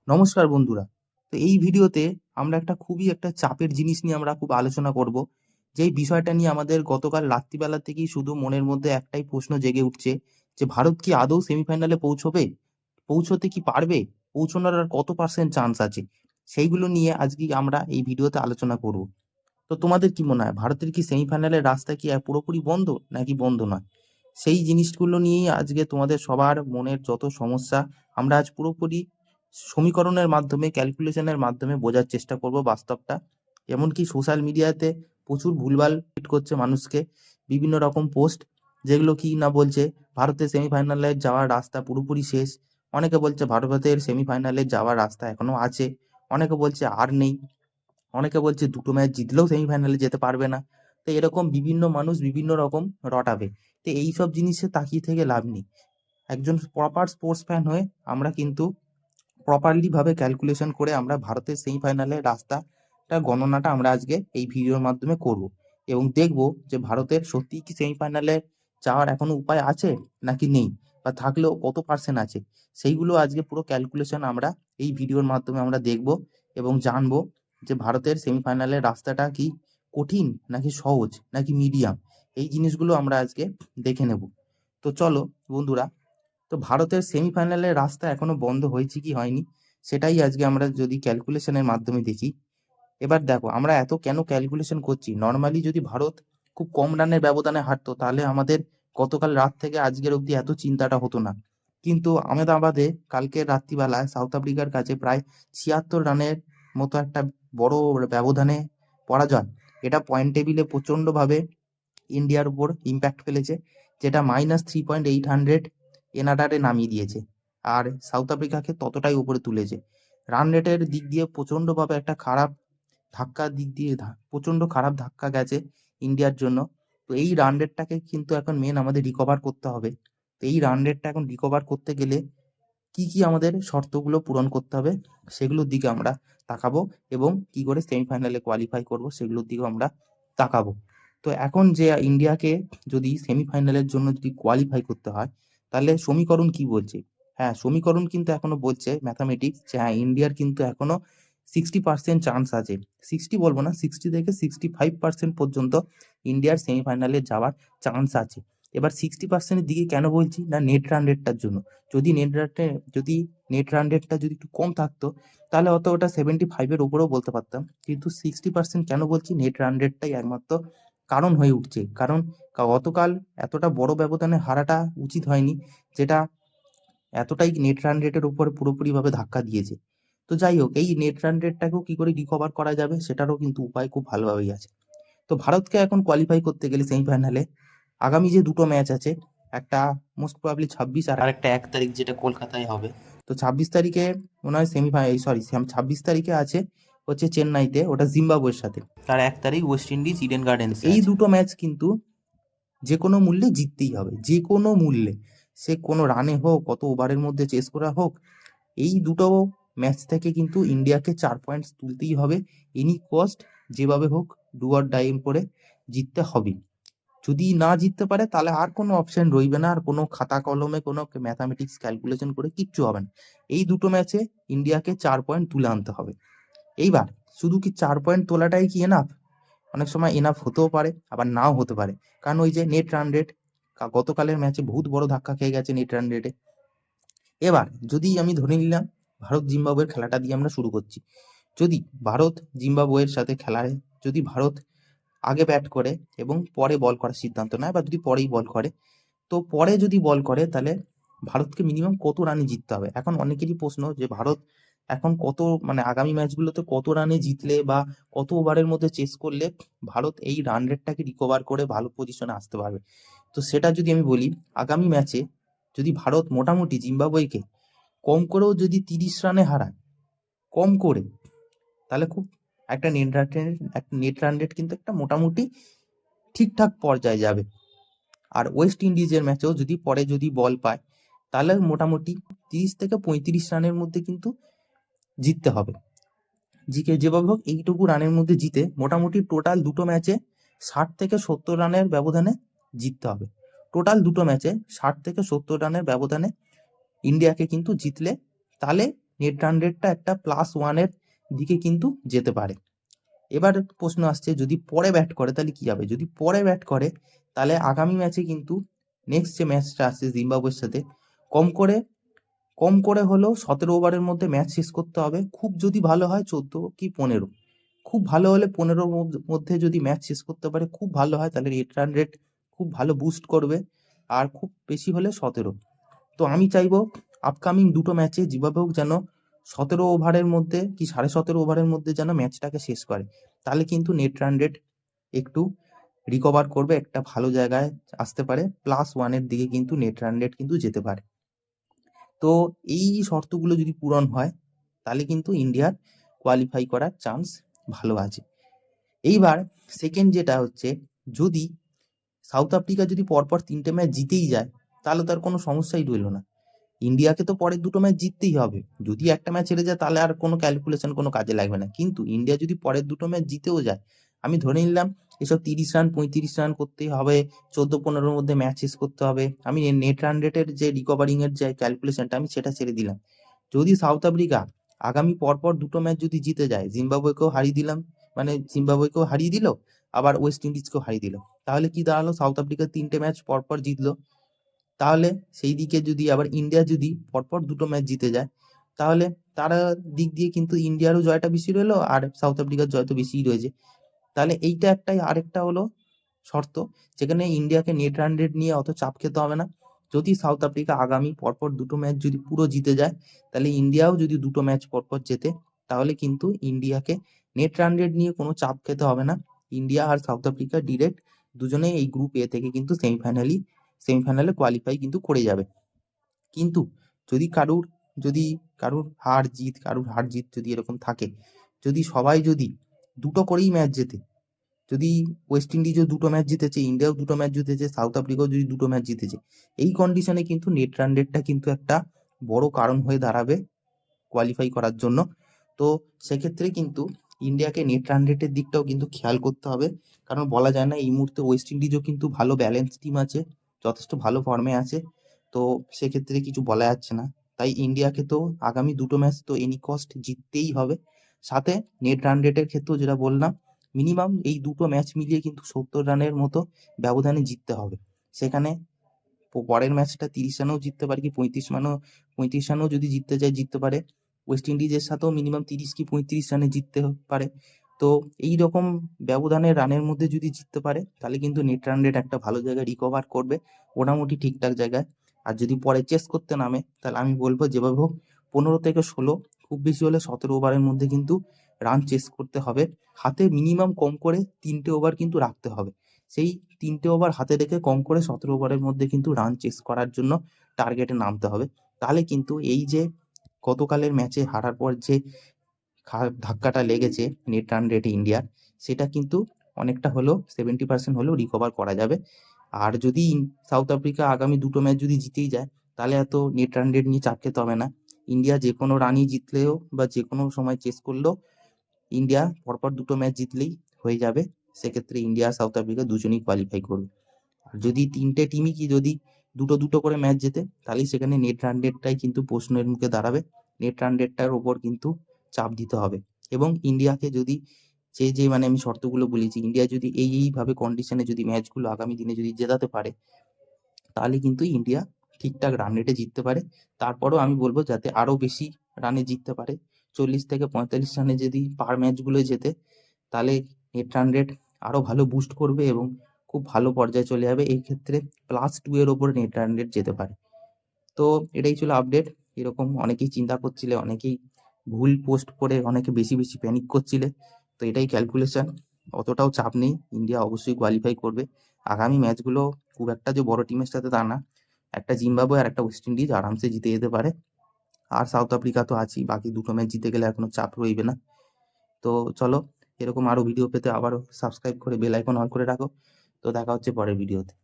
নমস্কার বন্ধুরা। তো এই ভিডিওতে আমরা একটা খুবই চাপের জিনিস নিয়ে আমরা খুব আলোচনা করব। যেই বিষয়টা নিয়ে আমাদের গতকাল রাত্রিবেলা থেকেই শুধু মনের মধ্যে একটাই প্রশ্ন জেগে উঠছে যে ভারত কি আদৌ সেমিফাইনালে পৌঁছবে? পৌঁছতে কি পারবে? পৌঁছানোর আর কত পার্সেন্ট চান্স আছে? সেইগুলো নিয়ে আজকে আমরা এই ভিডিওতে আলোচনা করব। তো তোমাদের কি মনে হয় ভারতের কি সেমিফাইনালের রাস্তা কি পুরোপুরি বন্ধ নাকি বন্ধ নয়? সেই জিনিসগুলো নিয়েই আজকে তোমাদের সবার মনের যত সমস্যা আমরা আজ পুরোপুরি সমীকরণের মাধ্যমে ক্যালকুলেশনের মাধ্যমে বোঝার চেষ্টা করব বাস্তবটা। এমনকি সোশ্যাল মিডিয়াতে প্রচুর ভুলভাল টুইট করছে মানুষকে বিভিন্ন রকম পোস্ট, যেগুলো কি না বলছে ভারতের সেমিফাইনালে যাওয়ার রাস্তা পুরোপুরি শেষ। অনেকে বলছে ভারতের সেমিফাইনালে যাওয়ার রাস্তা এখনো আছে, অনেকে বলছে আর নেই, অনেকে বলছে দুটো ম্যাচ জিতলেও সেমিফাইনালে যেতে পারবে না। তো এরকম বিভিন্ন মানুষ বিভিন্ন রকম রটাবে। তো এইসব জিনিসে তাকিয়ে থেকে লাভ নেই। একজন প্রপার স্পোর্টস ফ্যান হয়ে আমরা কিন্তু প্রপারলি ভাবে ক্যালকুলেশন করে আমরা ভারতের সেমিফাইনালের রাস্তাটা গণনাটা আমরা আজকে এই ভিডিওর মাধ্যমে করব এবং দেখব যে ভারতের সত্যিই কি সেমিফাইনালে যাওয়ার এখনো উপায় আছে নাকি নেই, বা থাকলেও কত পার্সেন্ট আছে। সেইগুলো আজকে পুরো ক্যালকুলেশন আমরা এই ভিডিওর মাধ্যমে আমরা দেখব এবং জানবো যে ভারতের সেমিফাইনালের রাস্তাটা কি কঠিন নাকি সহজ নাকি মিডিয়াম। এই জিনিসগুলো আমরা আজকে দেখে নেব। তো চলো বন্ধুরা, তো ভারতের সেমিফাইনালের রাস্তা এখনো বন্ধ হয়েছে কি হয়নি সেটাই আজকে আমরা যদি ক্যালকুলেশনের মাধ্যমে দেখি। এবার দেখো আমরা এত কেন ক্যালকুলেশন করছি, নর্মালি যদি ভারত খুব কম রানের ব্যবধানে হারতো তাহলে আমাদের গতকাল রাত থেকে আজকের অবধি এত চিন্তাটা হতো না। কিন্তু আহমেদাবাদে কালকে রাত্রিবেলায় সাউথ আফ্রিকার কাছে প্রায় 76 রানের মতো একটা বড় ব্যবধানে পরাজয়, এটা পয়েন্ট টেবিলে প্রচন্ডভাবে ইন্ডিয়ার উপর ইম্প্যাক্ট ফেলেছে, যেটা -3.800 এনআরআরে নামিয়ে দিয়েছে আর সাউথ আফ্রিকাকে ততটাই উপরে তুলেছে। রান রেটের দিক দিয়ে প্রচন্ডভাবে একটা খারাপ ধাক্কার দিক দিয়ে প্রচন্ড খারাপ ধাক্কা গেছে ইন্ডিয়ার জন্য। তো এই রান রেটটাকে কিন্তু এখন মেন আমাদের রিকভার করতে হবে। তো এই রান রেটটা এখন রিকভার করতে গেলে কি কি আমাদের শর্তগুলো পূরণ করতে হবে সেগুলোর দিকে আমরা তাকাবো এবং কি করে সেমিফাইনালে কোয়ালিফাই করব সেগুলোর দিকেও আমরা তাকাবো। তো এখন যে ইন্ডিয়াকে যদি সেমিফাইনালের জন্য যদি কোয়ালিফাই করতে হয় তাহলে সমীকরণ কি বলছে? হ্যাঁ, সমীকরণ কিন্তু এখনো বলছে ম্যাথামেটিক্স যে হ্যাঁ ইন্ডিয়ার কিন্তু এখনো 60% চান্স আছে। 60 বলবো না, 60 থেকে 65% পর্যন্ত ইন্ডিয়ার সেমিফাইনালে যাওয়ার চান্স আছে। এবার 60%-এর দিকে কেন বলছি না, নেট রান রেটটার জন্য। যদি নেট রান রেটটা যদি একটু কম থাকতো তাহলে হয়তো ওটা 75-এর উপরেও বলতে পারতাম, কিন্তু 60% কেন বলছি, নেট রান রেটটাই একমাত্র কারণ হয়ে উঠছে। কারণ গতকাল এতটা বড় ব্যবধানে হারাটা উচিত হয়নি, যেটা এতটাই নেট রান রেটের উপর পুরোপুরিভাবে ধাক্কা দিয়েছে। তো যাই হোক, এই নেট রান রেটটাকেও কি করে রিকভার করা যাবে সেটারও কিন্তু উপায় খুব ভালোভাবেই আছে। তো ভারতকে এখন কোয়ালিফাই করতে গেলে সেমিফাইনালে আগামী যে দুটো ম্যাচ আছে, একটা মোস্ট প্রবাবলি 26 আর একটা 1 তারিখ, যেটা কলকাতায় হবে। তো 26 তারিখে মনে হয় সেমিফাইনাল, সরি 26 তারিখে আছে হচ্ছে চেন্নাইতে, ওটা জিম্বাবুয়ের সাথে। আর 1 তারিখ ওয়েস্ট ইন্ডিজ ইডেন গার্ডেন্স। এই দুটো ম্যাচ কিন্তু যে কোনো মূল্যে জিততেই হবে, যে কোনো মূল্যে। সে কোনো রানে হোক, কত ওভারের মধ্যে চেস করা হোক, এই দুটো ম্যাচ থেকে কিন্তু ইন্ডিয়াকে 4 পয়েন্টস তুলতেই হবে এনি কস্ট। যেভাবে হোক ডু অর ডাই করে জিততে হবে। যদি না জিততে পারে তাহলে আর কোনো অপশন রইবে না, আর কোনো খাতা কলমে কোনো ম্যাথামেটিক্স ক্যালকুলেশন করে কিচ্ছু হবে না। এই দুটো ম্যাচে ইন্ডিয়াকে 4 পয়েন্ট তুলে আনতে হবে। এইবার শুধু কি 4 পয়েন্ট তোলাটাই কি এনাফ? অনেক সময় এনাফ হতেও পারে আবার নাও হতে পারে, কারণ ওই যে নেট রান রেট, গতকালের ম্যাচে বহুত বড় ধাক্কা খেয়ে গেছে নেট রান রেটে। এবার যদি আমি ধরে নিলাম ভারত জিম্বাবুয়ের খেলাটা দিয়ে আমরা শুরু করছি, যদি ভারত জিম্বাবুয়ের সাথে খেলায় যদি ভারত আগে ব্যাট করে এবং পরে বল করার সিদ্ধান্ত নেয়, বা যদি পরেই বল করে, তো পরে যদি বল করে তাহলে ভারতকে মিনিমাম কত রানে জিততে হবে? এখন অনেকেরই প্রশ্ন যে ভারত এখন কত, মানে আগামী ম্যাচগুলোতে কত রানে জিতলে বা কত ওভারের মধ্যে চেস করলে ভারত এই রান রেটটাকে রিকভার করে ভালো পজিশনে আসতে পারবে। তো সেটা যদি আমি বলি, আগামী ম্যাচে যদি ভারত মোটামুটি জিম্বাবুয়েকে কম করেও যদি 30 রানে হারায়, কম করে, তাহলে খুব একটা নেট রান রেট কিন্তু একটা মোটামুটি ঠিকঠাক পর্যায়ে যাবে। আর ওয়েস্ট ইন্ডিজের ম্যাচেও যদি পরে যদি বল পায় তাহলে মোটামুটি 30 থেকে 35 রানের মধ্যে কিন্তু জিততে হবে। যেভাবে হোক এইটুকু রানের মধ্যে জিতে মোটামুটি টোটাল দুটো ম্যাচে 60 থেকে 70 রানের ব্যবধানে জিততে হবে। টোটাল দুটো ম্যাচে 60 থেকে 70 রানের ব্যবধানে ইন্ডিয়াকে কিন্তু জিতলে তাহলে নেট রান রেটটা একটা +1 এর দিকে কিন্তু যেতে পারে। এবার প্রশ্ন আসছে, যদি পরে ব্যাট করে তাহলে কি হবে? যদি পরে ব্যাট করে তাহলে আগামী ম্যাচে কিন্তু নেক্সট যে ম্যাচটা আসছে জিম্বাবুয়ের সাথে, কম করে হলেও 17 ওভারের মধ্যে ম্যাচ শেষ করতে হবে। খুব যদি ভালো হয় 14 কি 15, খুব ভালো হলে 15 মধ্যে যদি ম্যাচ শেষ করতে পারে, খুব ভালো হয়, তাহলে নেট রান রেট খুব ভালো বুস্ট করবে। আর খুব বেশি হলে 17। তো আমি চাইবো আপকামিং দুটো ম্যাচে যেভাবে হোক যেন 17 ওভারের মধ্যে কি 17.5 ওভারের মধ্যে যেন ম্যাচটাকে শেষ করে। তাহলে কিন্তু নেট রান রেট একটু রিকভার করবে, একটা ভালো জায়গায় আসতে পারে, +1 এর দিকে কিন্তু নেট রান রেট কিন্তু যেতে পারে। তো এই শর্তগুলো যদি পূরণ হয় তাহলে কিন্তু ইন্ডিয়ার কোয়ালিফাই করার চান্স ভালো আছে। এইবার সেকেন্ড যেটা হচ্ছে, যদি সাউথ আফ্রিকা যদি পরপর 3টে ম্যাচ জিতেই যায় তাহলে তার কোনো সমস্যাই রইল না। ইন্ডিয়াকে তো পরের দুটো ম্যাচ জিততেই হবে। যদি একটা ম্যাচ হেরে যায় তাহলে আর কোনো ক্যালকুলেশন কোনো কাজে লাগবে না। কিন্তু ইন্ডিয়া যদি পরের দুটো ম্যাচ জিতেও যায়, আমি ধরে নিলাম এসব 30 রান 35 রান করতেই হবে, 14-15 মধ্যে ম্যাচ শেষ করতে হবে, আমি নেট রান রেটের যে রিকভারিং এর যে ক্যালকুলেশনটা আমি সেটা ছেড়ে দিলাম। যদি সাউথ আফ্রিকা আগামী পরপর দুটো ম্যাচ যদি জিতে যায়, জিম্বাবুয়েকেও হারিয়ে দিলাম, মানে জিম্বাবুয়েকেও হারিয়ে দিল, আবার ওয়েস্ট ইন্ডিজকেও হারিয়ে দিল, তাহলে কি দাঁড়ালো? সাউথ আফ্রিকা 3টে ম্যাচ পরপর জিতলো। তাহলে সেই দিকে যদি আবার ইন্ডিয়া যদি পরপর দুটো ম্যাচ জিতে যায়, তাহলে তারা দিক দিয়ে কিন্তু ইন্ডিয়ারও জয়টা বেশি রইলো আর সাউথ আফ্রিকার জয় তো বেশিই রয়েছে। তাহলে এইটা একটাই, আরেকটা হলো শর্ত, যেখানে ইন্ডিয়াকে নেট রান রেট নিয়ে অত চাপ খেতে হবে না। যদি সাউথ আফ্রিকা আগামী পরপর দুটো ম্যাচ যদি পুরো জিতে যায়, তাহলে ইন্ডিয়াও যদি দুটো ম্যাচ পরপর জেতে, তাহলে কিন্তু ইন্ডিয়াকে নেট রান রেট নিয়ে কোনো চাপ খেতে হবে না। ইন্ডিয়া আর সাউথ আফ্রিকা ডিরেক্ট দুজনেই এই গ্রুপ এ থেকে কিন্তু সেমিফাইনালে কোয়ালিফাই কিন্তু করে যাবে। কিন্তু যদি কারুর হার জিত যদি এরকম থাকে, যদি সবাই যদি দুটো করেই ম্যাচ জেতে, যদি ওয়েস্ট ইন্ডিজও দুটো ম্যাচ জিতেছে, ইন্ডিয়াও দুটো ম্যাচ জিতেছে, সাউথ আফ্রিকাও যদি দুটো ম্যাচ জিতেছে, এই কন্ডিশনে কিন্তু নেট রান রেটটা কিন্তু একটা বড় কারণ হয়ে দাঁড়াবে কোয়ালিফাই করার জন্য। তো সেক্ষেত্রে কিন্তু ইন্ডিয়াকে নেট রান রেটের দিকটাও কিন্তু খেয়াল করতে হবে, কারণ বলা যায় না এই মুহূর্তে ওয়েস্ট ইন্ডিজও কিন্তু ভালো ব্যালেন্স টিম আছে, যথেষ্ট ভালো ফর্মে আছে। তো সেক্ষেত্রে কিছু বলা যাচ্ছে না। তাই ইন্ডিয়াকে তো আগামী দুটো ম্যাচ তো এনি কস্ট জিততেই হবে। সাথে নেট রান রেটের ক্ষেত্রেও যেটা বললাম, মিনিমাম এই দুটো ম্যাচ মিলিয়ে কিন্তু 70 রানের মতো ব্যবধানে জিততে হবে। সেখানে পরের ম্যাচটা 30 রানেও জিততে পারে, কি 35 রানেও যদি জিততে যায় জিততে পারে। ওয়েস্ট ইন্ডিজের সাথেও মিনিমাম 30 কি 35 রানে জিততে পারে। তো এই রকম ব্যবধানের রানের মধ্যে যদি জিততে পারে, তাহলে কিন্তু নেট রান রেট একটা ভালো জায়গায় রিকভার করবে, মোটামুটি ঠিকঠাক জায়গায়। আর যদি পরে চেস করতে নামে, তাহলে আমি বলবো যেভাবে হোক 15 থেকে 16, খুব বেশি হলে 17 ওভারের মধ্যে কিন্তু রান চেস করতে হবে। হাতে মিনিমাম কম করে 3টে ওভার কিন্তু রাখতে হবে। সেই 3টে ওভার হাতে রেখে কম করে 17 ওভারের মধ্যে কিন্তু রান চেস করার জন্য টার্গেটে নামতে হবে। তাহলে কিন্তু এই যে গতকালের ম্যাচে হারার পর যে ধাক্কাটা লেগেছে নেট রান রেটে ইন্ডিয়ার, সেটা কিন্তু অনেকটা হলেও 70% হলেও রিকভার করা যাবে। আর যদি সাউথ আফ্রিকা আগামী দুটো ম্যাচ যদি জিতেই যায়, তাহলে এত নেট রান রেট নিয়ে চাপ খেতে হবে না। ইন্ডিয়া যে কোনো রানই জিতলেও বা যে কোনো সময় চেস করলেও ইন্ডিয়া পরপর দুটো ম্যাচ জিতলেই হয়ে যাবে। সেক্ষেত্রে ইন্ডিয়া সাউথ আফ্রিকা দুজনেই কোয়ালিফাই করবে। আর যদি 3টে টিমই কি যদি দুটো দুটো করে ম্যাচ জেতে, তাহলে সেখানে নেট রান রেটটাই কিন্তু প্রশ্নের মুখে দাঁড়াবে। নেট রান রেটটার ওপর কিন্তু চাপ দিতে হবে। এবং ইন্ডিয়াকে যদি যে মানে আমি শর্তগুলো বলেছি, ইন্ডিয়া যদি এইভাবে কন্ডিশনে যদি ম্যাচগুলো আগামী দিনে যদি জেতাতে পারে, তাহলে কিন্তু ইন্ডিয়া ঠিকঠাক রান রেটে জিততে পারে। তারপরেও আমি বলবো যাতে আরো বেশি রানে জিততে পারে, 40 থেকে 45 রানে যদি পার ম্যাচগুলো জেতে, তাহলে নেট রান রেট আরো ভালো বুস্ট করবে এবং খুব ভালো পর্যায়ে চলে যাবে। এই ক্ষেত্রে +2 এর ওপরে নেট রান রেট যেতে পারে। তো এটাই ছিল আপডেট। এরকম অনেকেই চিন্তা করছিলে, অনেকেই ভুল পোস্ট করে অনেকে বেশি বেশি প্যানিক করছিলে। তো এটাই ক্যালকুলেশন, অতটাও চাপ নেই, ইন্ডিয়া অবশ্যই কোয়ালিফাই করবে। আগামী ম্যাচগুলো খুব একটা যে বড় টিমের সাথে তা না, একটা জিম্বাবুয়ে আর একটা ওয়েস্ট ইন্ডিজ আরামসে জিতে যেতে পারে। আর সাউথ আফ্রিকা তো আছেই, বাকি দুটো ম্যাচ জিতে গেলে আর কোনো চাপ রইবে না। তো চলো, এরকম আরো ভিডিও পেতে আবারও সাবস্ক্রাইব করে বেল আইকন অন করে রাখো। তো দেখা হচ্ছে পরের ভিডিওতে।